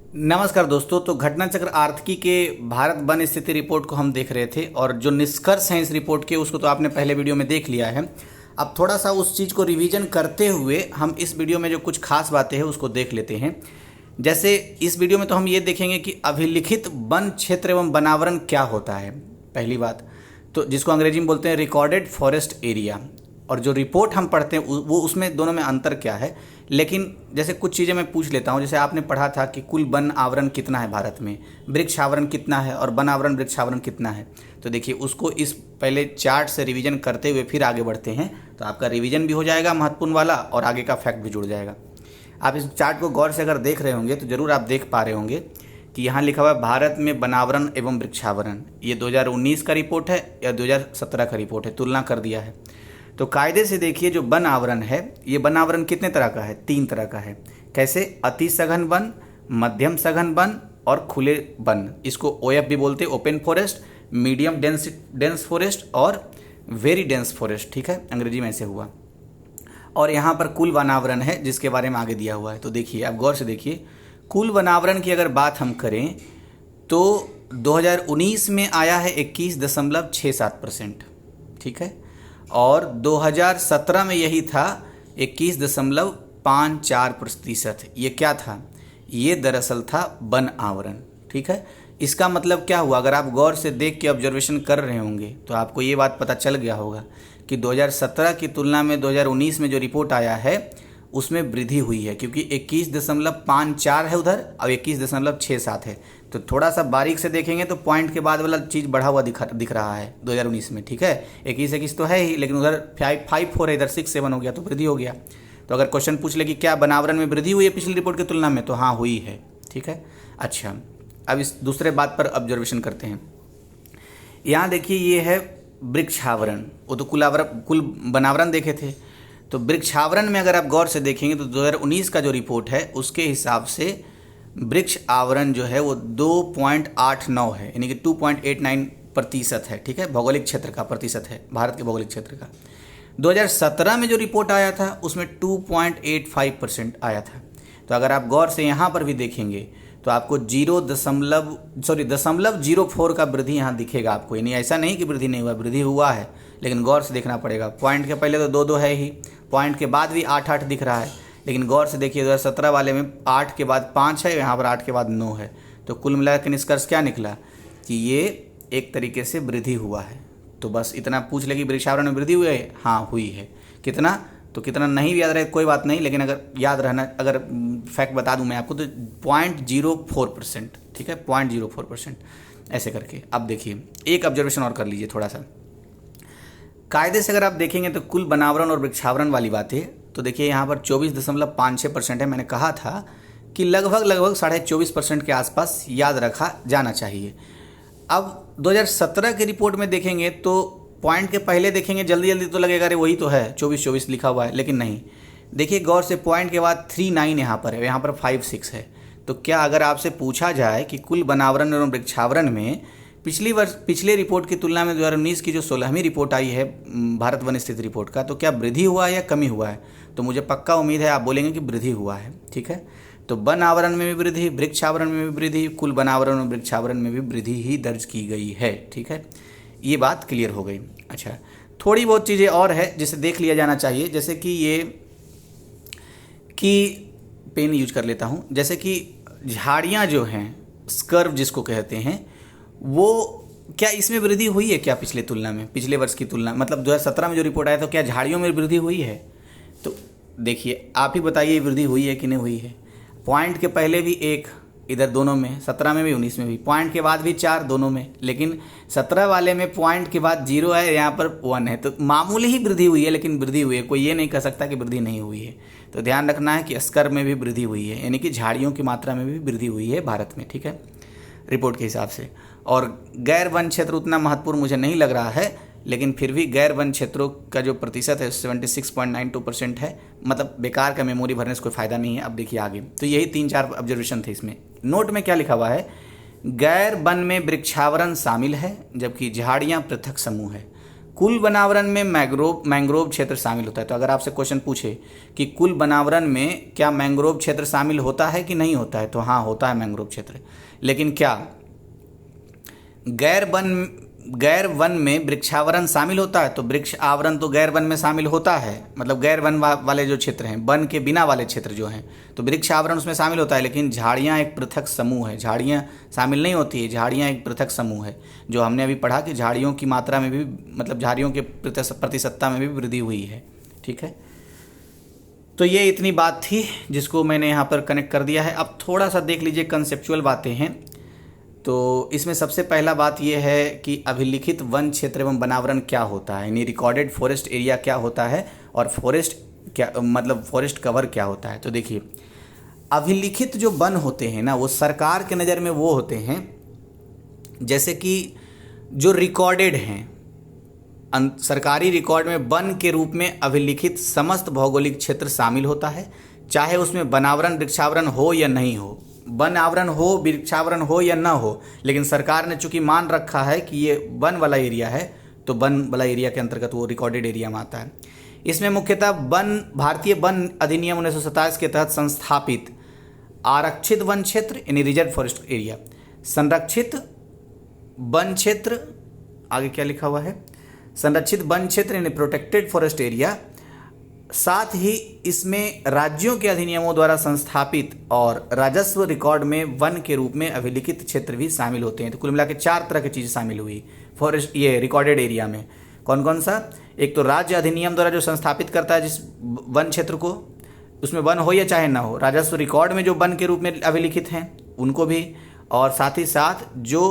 नमस्कार दोस्तों। तो घटना चक्र आर्थिकी के भारत वन स्थिति रिपोर्ट को हम देख रहे थे और जो निष्कर्ष हैं इस रिपोर्ट के उसको तो आपने पहले वीडियो में देख लिया है। अब थोड़ा सा उस चीज़ को रिवीजन करते हुए हम इस वीडियो में जो कुछ खास बातें हैं उसको देख लेते हैं। जैसे इस वीडियो में तो हम ये देखेंगे कि अभिलिखित वन क्षेत्र एवं वनावरण क्या होता है, पहली बात तो जिसको अंग्रेजी में बोलते हैं रिकॉर्डेड फॉरेस्ट एरिया, और जो रिपोर्ट हम पढ़ते हैं वो उसमें दोनों में अंतर क्या है। लेकिन जैसे कुछ चीज़ें मैं पूछ लेता हूँ, जैसे आपने पढ़ा था कि कुल वन आवरण कितना है भारत में, वृक्ष आवरण कितना है और वन आवरण वृक्ष आवरण कितना है। तो देखिए उसको इस पहले चार्ट से रिवीजन करते हुए फिर आगे बढ़ते हैं, तो आपका रिवीजन भी हो जाएगा महत्वपूर्ण वाला और आगे का फैक्ट भी जुड़ जाएगा। आप इस चार्ट को गौर से अगर देख रहे होंगे तो ज़रूर आप देख पा रहे होंगे कि यहाँ लिखा हुआ है भारत में वनावरण एवं वृक्षावरण। ये 2019 का रिपोर्ट है या 2017 का रिपोर्ट है, तुलना कर दिया है। तो कायदे से देखिए जो वन आवरण है, ये वन आवरण कितने तरह का है, 3 तरह का है। कैसे? अति सघन वन, मध्यम सघन वन और खुले वन। इसको OF भी बोलते हैं, open forest, medium dense forest और वेरी डेंस फॉरेस्ट। ठीक है, अंग्रेजी में ऐसे हुआ। और यहाँ पर कुल वनावरण है जिसके बारे में आगे दिया हुआ है। तो देखिए आप गौर से देखिए, कुल वनावरण की अगर बात हम करें तो 2019 में आया है 21.67%। ठीक है, और 2017 में यही था 21.54%। ये क्या था? ये दरअसल था वन आवरण। ठीक है, इसका मतलब क्या हुआ? अगर आप गौर से देख के ऑब्जर्वेशन कर रहे होंगे तो आपको ये बात पता चल गया होगा कि 2017 की तुलना में 2019 में जो रिपोर्ट आया है उसमें वृद्धि हुई है, क्योंकि 21.54 है उधर और 21.67 है। तो थोड़ा सा बारीक से देखेंगे तो पॉइंट के बाद वाला चीज़ बढ़ा हुआ दिख रहा है 2019 में। ठीक है, 21 तो है ही, लेकिन उधर 5.4 है, इधर 6.7 हो गया, तो वृद्धि हो गया। तो अगर क्वेश्चन पूछ ले कि क्या वनावरण में वृद्धि हुई है पिछली रिपोर्ट की तुलना में, तो हाँ हुई है। ठीक है, अच्छा अब इस दूसरे बात पर ऑब्जर्वेशन करते हैं। यहाँ देखिए ये है वृक्षावरण, वो तो कुल वनावरण देखे थे। तो वृक्षावरण में अगर आप गौर से देखेंगे तो 2019 का जो रिपोर्ट है उसके हिसाब से वृक्ष आवरण जो है वो 2.89 है, यानी कि 2.89% है। ठीक है, भौगोलिक क्षेत्र का प्रतिशत है, भारत के भौगोलिक क्षेत्र का। 2017 में जो रिपोर्ट आया था उसमें 2.85% आया था। तो अगर आप गौर से यहाँ पर भी देखेंगे तो आपको 0.04 का वृद्धि यहाँ दिखेगा आपको। यानी ऐसा नहीं कि वृद्धि नहीं हुआ, वृद्धि हुआ है, लेकिन गौर से देखना पड़ेगा। पॉइंट के पहले तो 2 है ही, पॉइंट के बाद भी 8 दिख रहा है, लेकिन गौर से देखिए 2017 वाले में 8 के बाद 5 है, यहाँ पर 8 के बाद 9 है। तो कुल मिलाकर के निष्कर्ष क्या निकला कि ये एक तरीके से वृद्धि हुआ है। तो बस इतना पूछ ले कि वृक्षावरण में वृद्धि हुई है, हाँ हुई है। कितना? तो कितना नहीं भी याद रहे कोई बात नहीं, लेकिन अगर याद रहना, अगर फैक्ट बता दूं मैं आपको तो 0.04%। ठीक है, 0.04% ऐसे करके। अब देखिए एक ऑब्जर्वेशन और कर लीजिए थोड़ा सा। कायदे से अगर आप देखेंगे तो कुल वनावरण और वृक्षावरण वाली बात है, तो देखिए यहाँ पर 24.56% है। मैंने कहा था कि लगभग 24.5% के आसपास याद रखा जाना चाहिए। अब 2017 की रिपोर्ट में देखेंगे तो पॉइंट के पहले देखेंगे जल्दी तो लगेगा अरे वही तो है, 24 लिखा हुआ है, लेकिन नहीं। देखिए गौर से पॉइंट के बाद 39 यहाँ पर है, यहाँ पर 56 है। तो क्या अगर आपसे पूछा जाए कि कुल वनावरण एवं वृक्षावरण में पिछले रिपोर्ट की तुलना में 2019 की जो 16वीं रिपोर्ट आई है भारत वन स्थिति रिपोर्ट का, तो क्या वृद्धि हुआ है या कमी हुआ है? तो मुझे पक्का उम्मीद है आप बोलेंगे कि वृद्धि हुआ है। ठीक है, तो वन आवरण में भी वृद्धि, वृक्षावरण में भी वृद्धि, कुल वनावरण और वृक्षावरण में भी वृद्धि ही दर्ज की गई है। ठीक है, ये बात क्लियर हो गई। अच्छा, थोड़ी बहुत चीज़ें और है जिसे देख लिया जाना चाहिए, जैसे कि ये कि पेन यूज कर लेता हूँ, जैसे कि झाड़ियाँ जो हैं, स्कर्व जिसको कहते हैं, वो क्या इसमें वृद्धि हुई है क्या पिछले तुलना में, पिछले वर्ष की तुलना, मतलब 2017 में जो रिपोर्ट आया तो क्या झाड़ियों में वृद्धि हुई है? तो देखिए आप ही बताइए वृद्धि हुई है कि नहीं हुई है। पॉइंट के पहले भी 1 इधर दोनों में, 17 में भी 19 में भी, पॉइंट के बाद भी 4 दोनों में, लेकिन 17 वाले में पॉइंट के बाद 0 है, यहाँ पर 1 है। तो मामूली ही वृद्धि हुई है, लेकिन वृद्धि हुई है, कोई ये नहीं कह सकता कि वृद्धि नहीं हुई है। तो ध्यान रखना है कि स्कर्व में भी वृद्धि हुई है, यानी कि झाड़ियों की मात्रा में भी वृद्धि हुई है भारत में। ठीक है, रिपोर्ट के हिसाब से। और गैर वन क्षेत्र उतना महत्वपूर्ण मुझे नहीं लग रहा है, लेकिन फिर भी गैर वन क्षेत्रों का जो प्रतिशत है 76.92% है। मतलब बेकार का मेमोरी भरने से कोई फ़ायदा नहीं है। अब देखिए आगे, तो यही 3-4 ऑब्जर्वेशन थे इसमें। नोट में क्या लिखा हुआ है? गैर वन में वृक्षावरण शामिल है, जबकि झाड़ियाँ पृथक समूह है। कुल वनावरण में मैंग्रोव क्षेत्र शामिल होता है। तो अगर आपसे क्वेश्चन पूछे कि कुल वनावरण में क्या मैंग्रोव क्षेत्र शामिल होता है कि नहीं होता है, तो हाँ होता है मैंग्रोव क्षेत्र। लेकिन क्या गैर वन में वृक्षावरण शामिल होता है? तो वृक्ष आवरण तो गैर वन में शामिल होता है, मतलब गैर वन वाले जो क्षेत्र हैं, वन के बिना वाले क्षेत्र जो हैं, तो वृक्ष आवरण उसमें शामिल होता है। लेकिन झाड़ियाँ एक पृथक समूह है, झाड़ियाँ शामिल नहीं होती है, झाड़ियाँ एक पृथक समूह है। जो हमने अभी पढ़ा कि झाड़ियों की मात्रा में भी, मतलब झाड़ियों के प्रतिशतता में भी वृद्धि हुई है। ठीक है, तो ये इतनी बात थी जिसको मैंने यहाँ पर कनेक्ट कर दिया है। अब थोड़ा सा देख लीजिए कंसेप्चुअल बातें हैं। तो इसमें सबसे पहला बात यह है कि अभिलिखित वन क्षेत्र एवं वनावरण क्या होता है, यानी रिकॉर्डेड फॉरेस्ट एरिया क्या होता है और फॉरेस्ट क्या, मतलब फॉरेस्ट कवर क्या होता है। तो देखिए, अभिलिखित जो वन होते हैं ना, वो सरकार के नज़र में वो होते हैं जैसे कि जो रिकॉर्डेड हैं, सरकारी रिकॉर्ड में वन के रूप में अभिलिखित समस्त भौगोलिक क्षेत्र शामिल होता है, चाहे उसमें वनावरण वृक्षावरण हो या नहीं हो, वन आवरण हो वृक्षावरण हो या ना हो, लेकिन सरकार ने चूंकि मान रखा है कि ये वन वाला एरिया है, तो वन वाला एरिया के अंतर्गत वो रिकॉर्डेड एरिया में आता है। इसमें मुख्यतः भारतीय वन अधिनियम 1927 के तहत संस्थापित आरक्षित वन क्षेत्र यानी रिजर्व फॉरेस्ट एरिया, संरक्षित वन क्षेत्र, आगे क्या लिखा हुआ है, संरक्षित वन क्षेत्र यानी प्रोटेक्टेड फॉरेस्ट एरिया, साथ ही इसमें राज्यों के अधिनियमों द्वारा संस्थापित और राजस्व रिकॉर्ड में वन के रूप में अभिलिखित क्षेत्र भी शामिल होते हैं। तो कुल मिलाकर 4 तरह की चीज़ें शामिल हुई फॉरेस्ट ये रिकॉर्डेड एरिया में। कौन कौन सा? एक तो राज्य अधिनियम द्वारा जो संस्थापित करता है जिस वन क्षेत्र को, उसमें वन हो या चाहे ना हो, राजस्व रिकॉर्ड में जो वन के रूप में अभिलिखित हैं उनको भी, और साथ ही साथ जो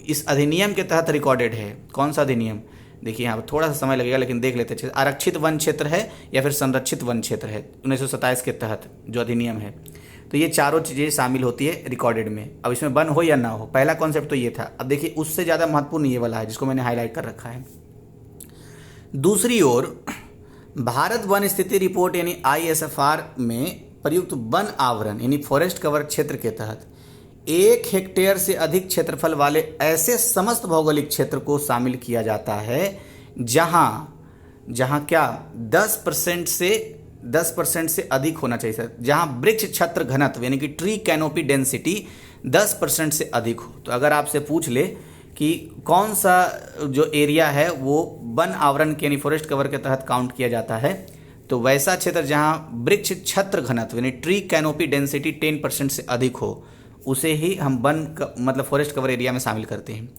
इस अधिनियम के तहत रिकॉर्डेड है। कौन सा अधिनियम? देखिए यहाँ पर थोड़ा सा समय लगेगा लेकिन देख लेते हैं। आरक्षित वन क्षेत्र है या फिर संरक्षित वन क्षेत्र है, 1927 के तहत जो अधिनियम है। तो ये चारों चीज़ें शामिल होती है रिकॉर्डेड में। अब इसमें वन हो या ना हो, पहला कॉन्सेप्ट तो ये था। अब देखिए उससे ज़्यादा महत्वपूर्ण ये वाला है जिसको मैंने हाईलाइट कर रखा है। दूसरी ओर भारत वन स्थिति रिपोर्ट यानी ISFR में प्रयुक्त वन आवरण यानी फॉरेस्ट कवर क्षेत्र के तहत 1 हेक्टेयर से अधिक क्षेत्रफल वाले ऐसे समस्त भौगोलिक क्षेत्र को शामिल किया जाता है जहां क्या 10% से अधिक होना चाहिए सर, जहां वृक्ष छत्र घनत्व यानी कि ट्री कैनोपी डेंसिटी 10% से अधिक हो। तो अगर आपसे पूछ ले कि कौन सा जो एरिया है वो वन आवरण के यानी फॉरेस्ट कवर के तहत काउंट किया जाता है, तो वैसा क्षेत्र जहां वृक्ष छत्र घनत्व यानी ट्री कैनोपी डेंसिटी 10% से अधिक हो, उसे ही हम वन मतलब फॉरेस्ट कवर एरिया में शामिल करते हैं।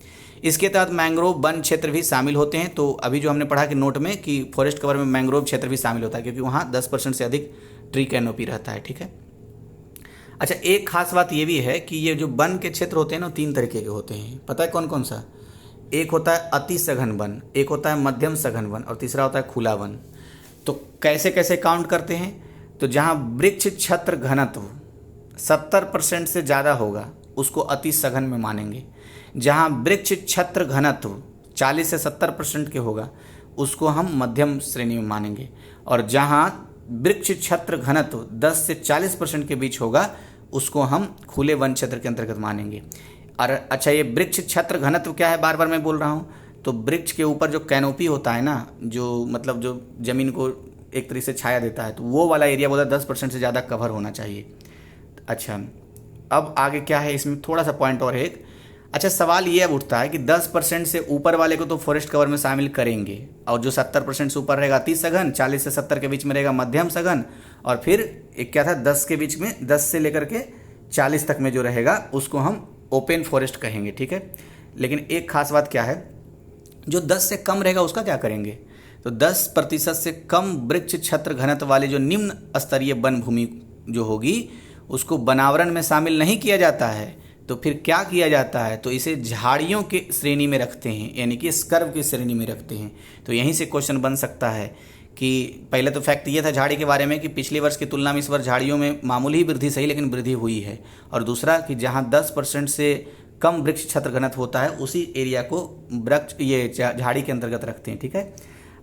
इसके तहत मैंग्रोव वन क्षेत्र भी शामिल होते हैं। तो अभी जो हमने पढ़ा कि नोट में कि फॉरेस्ट कवर में मैंग्रोव क्षेत्र भी शामिल होता है क्योंकि वहाँ 10% से अधिक ट्री कैनोपी रहता है। ठीक है, अच्छा एक खास बात ये भी है कि ये जो वन के क्षेत्र होते हैं ना 3 तरीके के होते हैं। पता है कौन कौन सा? एक होता है अति सघन वन, एक होता है मध्यम सघन वन और तीसरा होता है खुला वन। तो कैसे कैसे काउंट करते हैं? तो जहाँ वृक्ष छत्र घनत्व 70% से ज़्यादा होगा उसको अति सघन में मानेंगे, जहाँ वृक्ष छत्र घनत्व 40 से 70% के होगा उसको हम मध्यम श्रेणी में मानेंगे, और जहाँ वृक्ष छत्र घनत्व 10 से 40% के बीच होगा उसको हम खुले वन क्षेत्र के अंतर्गत मानेंगे। और अच्छा ये वृक्ष छत्र घनत्व क्या है, बार बार मैं बोल रहा हूँ, तो वृक्ष के ऊपर जो कैनोपी होता है ना, जो मतलब जो ज़मीन को एक तरीके से छाया देता है, तो वो वाला एरिया बोला 10% से ज़्यादा कवर होना चाहिए। अच्छा अब आगे क्या है, इसमें थोड़ा सा पॉइंट और है एक। अच्छा सवाल ये अब उठता है कि 10% से ऊपर वाले को तो फॉरेस्ट कवर में शामिल करेंगे, और जो 70% से ऊपर रहेगा अति सघन, 40 से 70 के बीच में रहेगा मध्यम सघन, और फिर एक क्या था 10 के बीच में 10 से लेकर के 40 तक में जो रहेगा उसको हम ओपन फॉरेस्ट कहेंगे। ठीक है, लेकिन एक खास बात क्या है, जो 10 से कम रहेगा उसका क्या करेंगे? तो 10% से कम वृक्ष छत्र घनत्व वाली जो निम्न स्तरीय वन भूमि जो होगी उसको वनावरण में शामिल नहीं किया जाता है। तो फिर क्या किया जाता है? तो इसे झाड़ियों के श्रेणी में रखते हैं, यानी कि स्कर्व की श्रेणी में रखते हैं। तो यहीं से क्वेश्चन बन सकता है कि पहले तो फैक्ट ये था झाड़ी के बारे में कि पिछले वर्ष की तुलना में इस वर्ष झाड़ियों में मामूली वृद्धि सही लेकिन वृद्धि हुई है, और दूसरा कि जहाँ 10% से कम वृक्ष छत्र घनत्व होता है उसी एरिया को वृक्ष ये झाड़ी के अंतर्गत रखते हैं। ठीक है,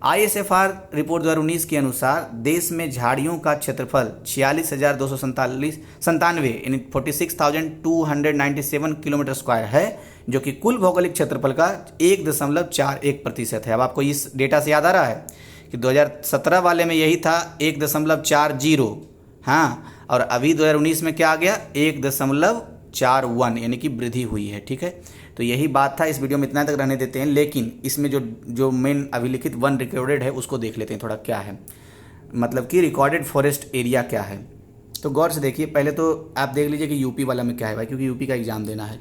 ISFR रिपोर्ट 2019 के अनुसार देश में झाड़ियों का क्षेत्रफल 46,297 यानी 46,297 किलोमीटर स्क्वायर है, जो कि कुल भौगोलिक क्षेत्रफल का 1.41% है। अब आपको इस डेटा से याद आ रहा है कि 2017 वाले में यही था 1.40, हाँ, और अभी 2019 में क्या आ गया 1.41 यानी कि वृद्धि हुई है। ठीक है, तो यही बात था। इस वीडियो में इतना तक रहने देते हैं, लेकिन इसमें जो मेन अभिलिखित वन रिकॉर्डेड है उसको देख लेते हैं थोड़ा क्या है, मतलब कि रिकॉर्डेड फॉरेस्ट एरिया क्या है। तो गौर से देखिए, पहले तो आप देख लीजिए कि यूपी वाला में क्या है भाई, क्योंकि यूपी का एग्जाम देना है।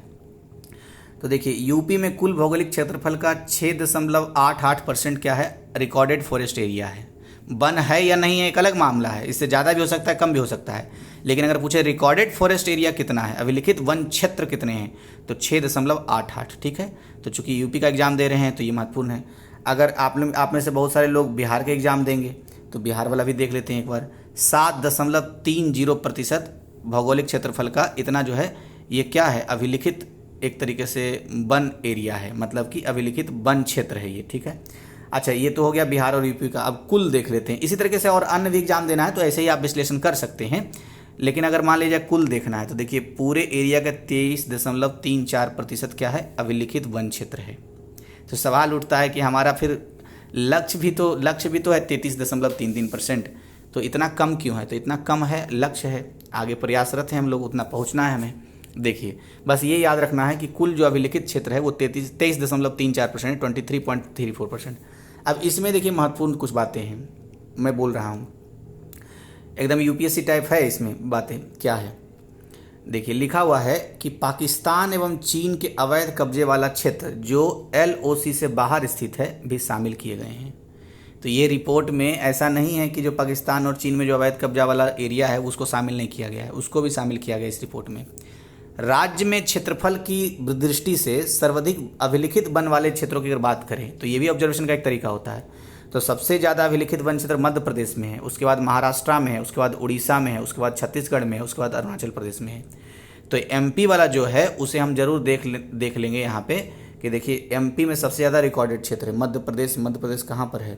तो देखिए यूपी में कुल भौगोलिक क्षेत्रफल का 6.88% क्या है, रिकॉर्डेड फॉरेस्ट एरिया है। वन है या नहीं है एक अलग मामला है, इससे ज़्यादा भी हो सकता है, कम भी हो सकता है, लेकिन अगर पूछे रिकॉर्डेड फॉरेस्ट एरिया कितना है, अभिलिखित वन क्षेत्र कितने हैं, तो 6.88। ठीक है, तो चूंकि यूपी का एग्जाम दे रहे हैं तो ये महत्वपूर्ण है। अगर आप में से बहुत सारे लोग बिहार के एग्जाम देंगे तो बिहार वाला भी देख लेते हैं एक बार। 7.30% भौगोलिक क्षेत्रफल का इतना जो है ये क्या है, अभिलिखित एक तरीके से वन एरिया है, मतलब कि अभिलिखित वन क्षेत्र है ये। ठीक है, अच्छा ये तो हो गया बिहार और यूपी का। अब कुल देख लेते हैं, इसी तरीके से और अन्य भी एग्जाम देना है तो ऐसे ही आप विश्लेषण कर सकते हैं, लेकिन अगर मान लीजिए कुल देखना है तो देखिए पूरे एरिया का 23.34% क्या है, अभिलिखित वन क्षेत्र है। तो सवाल उठता है कि हमारा फिर लक्ष्य भी तो है 33.33%, तो इतना कम क्यों है? तो इतना कम है, लक्ष्य है, आगे प्रयासरत है हम लोग, उतना पहुँचना है हमें। देखिए बस ये याद रखना है कि कुल जो अभिलिखित क्षेत्र है वो 23.34%, 23.34%। अब इसमें देखिए महत्वपूर्ण कुछ बातें हैं, मैं बोल रहा हूँ एकदम यूपीएससी टाइप है। इसमें बातें क्या है, देखिए लिखा हुआ है कि पाकिस्तान एवं चीन के अवैध कब्जे वाला क्षेत्र जो LOC से बाहर स्थित है भी शामिल किए गए हैं। तो ये रिपोर्ट में ऐसा नहीं है कि जो पाकिस्तान और चीन में जो अवैध कब्जा वाला एरिया है उसको शामिल नहीं किया गया है, उसको भी शामिल किया गया इस रिपोर्ट में। राज्य में क्षेत्रफल की दृष्टि से सर्वाधिक अभिलिखित वन वाले क्षेत्रों की अगर बात करें तो ये भी ऑब्जर्वेशन का एक तरीका होता है। तो सबसे ज़्यादा अभिलिखित वन क्षेत्र मध्य प्रदेश में है, उसके बाद महाराष्ट्र में है, उसके बाद उड़ीसा में है, उसके बाद छत्तीसगढ़ में है, उसके बाद अरुणाचल प्रदेश में है। तो MP वाला जो है उसे हम जरूर देख लेंगे यहाँ पे कि देखिए MP में सबसे ज़्यादा रिकॉर्डेड क्षेत्र है मध्य प्रदेश। मध्य प्रदेश कहाँ पर है?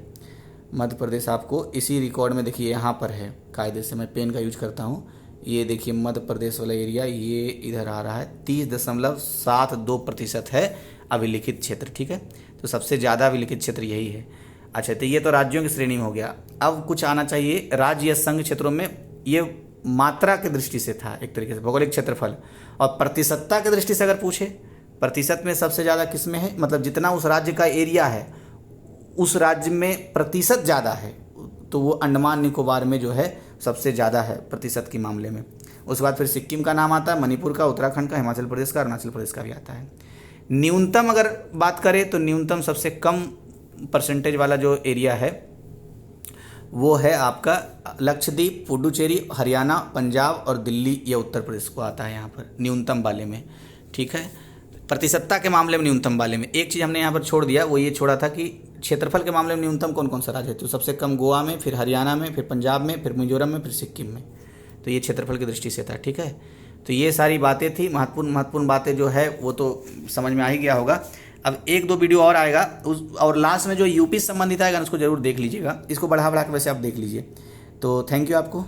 मध्य प्रदेश आपको इसी रिकॉर्ड में देखिए यहाँ पर है, कायदे से मैं पेन का यूज करता हूँ। ये देखिए मध्य प्रदेश वाला एरिया ये इधर आ रहा है, 30.72% है अभिलिखित क्षेत्र। ठीक है, तो सबसे ज़्यादा अभिलिखित क्षेत्र यही है। अच्छा, तो ये तो राज्यों की श्रेणी में हो गया। अब कुछ आना चाहिए राज्य या संघ क्षेत्रों में, ये मात्रा की दृष्टि से था एक तरीके से भौगोलिक क्षेत्रफल, और प्रतिशतता की दृष्टि से अगर पूछे प्रतिशत में सबसे ज़्यादा किस में है, मतलब जितना उस राज्य का एरिया है उस राज्य में प्रतिशत ज़्यादा है, तो वो अंडमान निकोबार में जो है सबसे ज़्यादा है प्रतिशत के मामले में। उसके बाद फिर सिक्किम का नाम आता है, मणिपुर का, उत्तराखंड का, हिमाचल प्रदेश का, अरुणाचल प्रदेश का भी आता है। न्यूनतम अगर बात करें तो न्यूनतम सबसे कम परसेंटेज वाला जो एरिया है वो है आपका लक्षद्वीप, पुडुचेरी, हरियाणा, पंजाब और दिल्ली, या उत्तर प्रदेश को आता है यहाँ पर न्यूनतम वाले में। ठीक है, प्रतिशतता के मामले में न्यूनतम वाले में एक चीज़ हमने यहाँ पर छोड़ दिया, वो ये छोड़ा था कि क्षेत्रफल के मामले में न्यूनतम कौन कौन सा राज्य है। तो सबसे कम गोवा में, फिर हरियाणा में, फिर पंजाब में, फिर मिजोरम में, फिर सिक्किम में। तो ये क्षेत्रफल की दृष्टि से था। ठीक है, तो ये सारी बातें थी, महत्वपूर्ण बातें जो है वो तो समझ में आ ही गया होगा। अब 1-2 वीडियो और आएगा और लास्ट में जो यूपी से संबंधित आएगा उसको जरूर देख लीजिएगा, इसको बढ़ा के वैसे आप देख लीजिए। तो थैंक यू आपको।